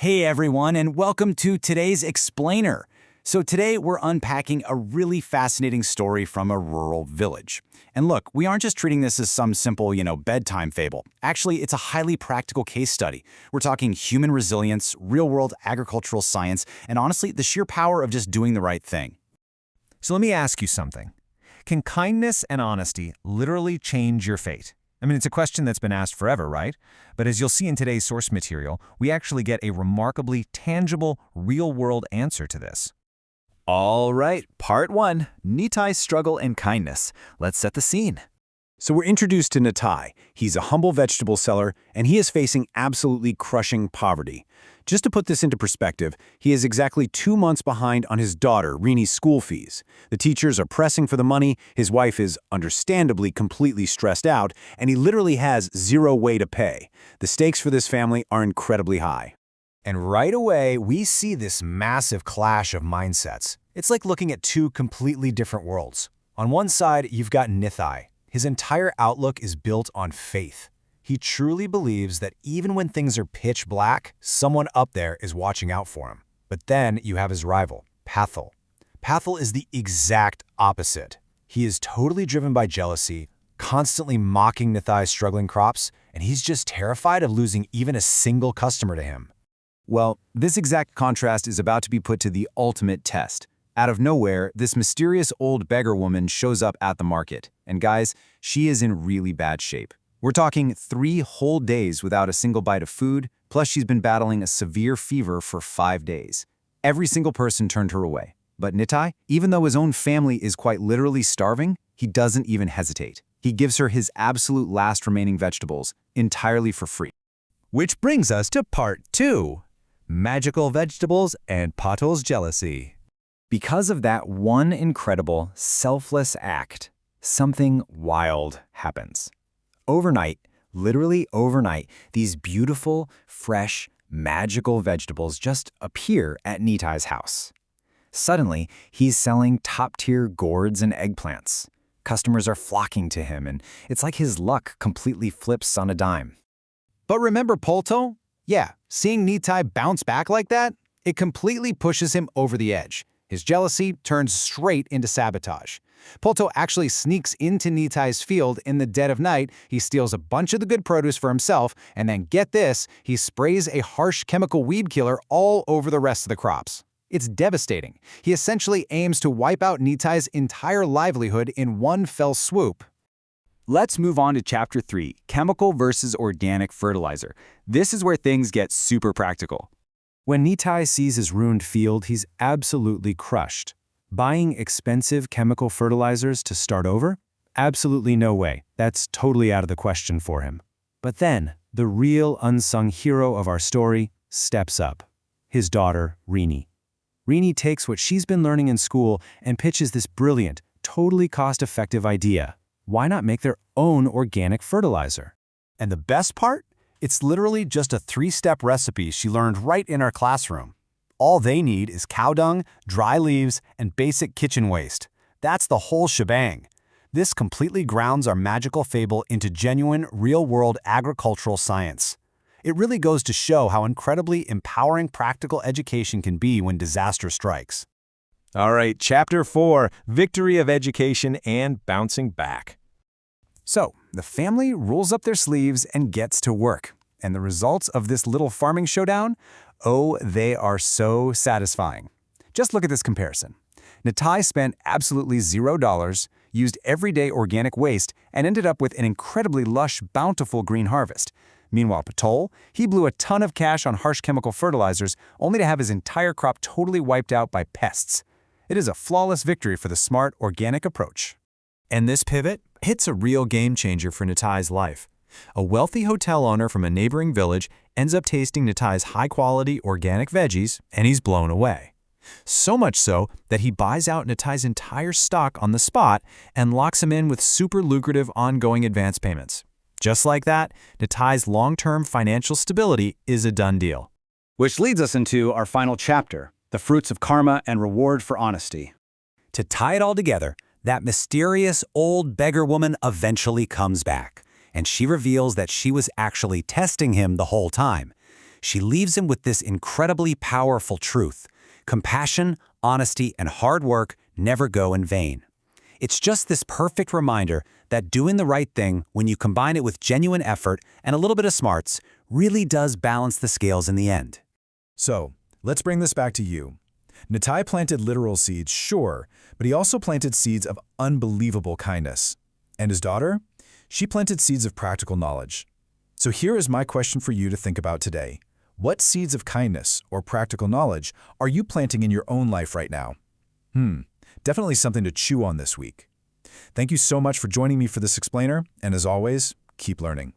Hey everyone, and welcome to today's Explainer. So today we're unpacking a really fascinating story from a rural village. And look, we aren't just treating this as some simple, bedtime fable. Actually, it's a highly practical case study. We're talking human resilience, real-world agricultural science, and honestly, the sheer power of just doing the right thing. So let me ask you something. Can kindness and honesty literally change your fate? I mean, it's a question that's been asked forever, right? But as you'll see in today's source material, we actually get a remarkably tangible, real-world answer to this. All right, part 1, Nitai's struggle and kindness. Let's set the scene. So we're introduced to Nitai. He's a humble vegetable seller, and he is facing absolutely crushing poverty. Just to put this into perspective, he is exactly 2 months behind on his daughter, Rini's school fees. The teachers are pressing for the money, his wife is understandably completely stressed out, and he literally has zero way to pay. The stakes for this family are incredibly high. And right away, we see this massive clash of mindsets. It's like looking at two completely different worlds. On one side, you've got Nitai. His entire outlook is built on faith. He truly believes that even when things are pitch black, someone up there is watching out for him. But then you have his rival, Pathal. Pathal is the exact opposite. He is totally driven by jealousy, constantly mocking Nithai's struggling crops, and he's just terrified of losing even a single customer to him. Well, this exact contrast is about to be put to the ultimate test. Out of nowhere, this mysterious old beggar woman shows up at the market. And guys, she is in really bad shape. We're talking 3 whole days without a single bite of food, plus she's been battling a severe fever for 5 days. Every single person turned her away. But Nitai, even though his own family is quite literally starving, he doesn't even hesitate. He gives her his absolute last remaining vegetables, entirely for free. Which brings us to part 2, magical vegetables and Pathal's jealousy. Because of that one incredible, selfless act, something wild happens. Overnight, literally overnight, these beautiful, fresh, magical vegetables just appear at Nitai's house. Suddenly, he's selling top-tier gourds and eggplants. Customers are flocking to him, and it's like his luck completely flips on a dime. But remember Polto? Yeah, seeing Nitai bounce back like that, it completely pushes him over the edge. His jealousy turns straight into sabotage. Polto actually sneaks into Nitai's field in the dead of night, he steals a bunch of the good produce for himself, and then get this, he sprays a harsh chemical weed killer all over the rest of the crops. It's devastating. He essentially aims to wipe out Nitai's entire livelihood in one fell swoop. Let's move on to Chapter 3, Chemical versus Organic Fertilizer. This is where things get super practical. When Nitai sees his ruined field, he's absolutely crushed. Buying expensive chemical fertilizers to start over? Absolutely no way. That's totally out of the question for him. But then, the real unsung hero of our story steps up. His daughter, Rini. Rini takes what she's been learning in school and pitches this brilliant, totally cost-effective idea. Why not make their own organic fertilizer? And the best part? It's literally just a 3-step recipe she learned right in our classroom. All they need is cow dung, dry leaves, and basic kitchen waste. That's the whole shebang. This completely grounds our magical fable into genuine, real-world agricultural science. It really goes to show how incredibly empowering practical education can be when disaster strikes. All right, Chapter 4, Victory of Education and Bouncing Back. So, the family rolls up their sleeves and gets to work. And the results of this little farming showdown? Oh, they are so satisfying. Just look at this comparison. Nitai spent absolutely $0, used everyday organic waste, and ended up with an incredibly lush, bountiful green harvest. Meanwhile, Pathal, he blew a ton of cash on harsh chemical fertilizers, only to have his entire crop totally wiped out by pests. It is a flawless victory for the smart, organic approach. And this pivot hits a real game changer for Nitai's life. A wealthy hotel owner from a neighboring village ends up tasting Nitai's high-quality organic veggies, and he's blown away. So much so that he buys out Nitai's entire stock on the spot and locks him in with super lucrative ongoing advance payments. Just like that, Nitai's long-term financial stability is a done deal. Which leads us into our final chapter, the fruits of karma and reward for honesty. To tie it all together, that mysterious old beggar woman eventually comes back, and she reveals that she was actually testing him the whole time. She leaves him with this incredibly powerful truth. Compassion, honesty, and hard work never go in vain. It's just this perfect reminder that doing the right thing, when you combine it with genuine effort and a little bit of smarts, really does balance the scales in the end. So, let's bring this back to you. Nitai planted literal seeds, sure, but he also planted seeds of unbelievable kindness. And his daughter? She planted seeds of practical knowledge. So here is my question for you to think about today. What seeds of kindness or practical knowledge are you planting in your own life right now? Definitely something to chew on this week. Thank you so much for joining me for this explainer, and as always, keep learning.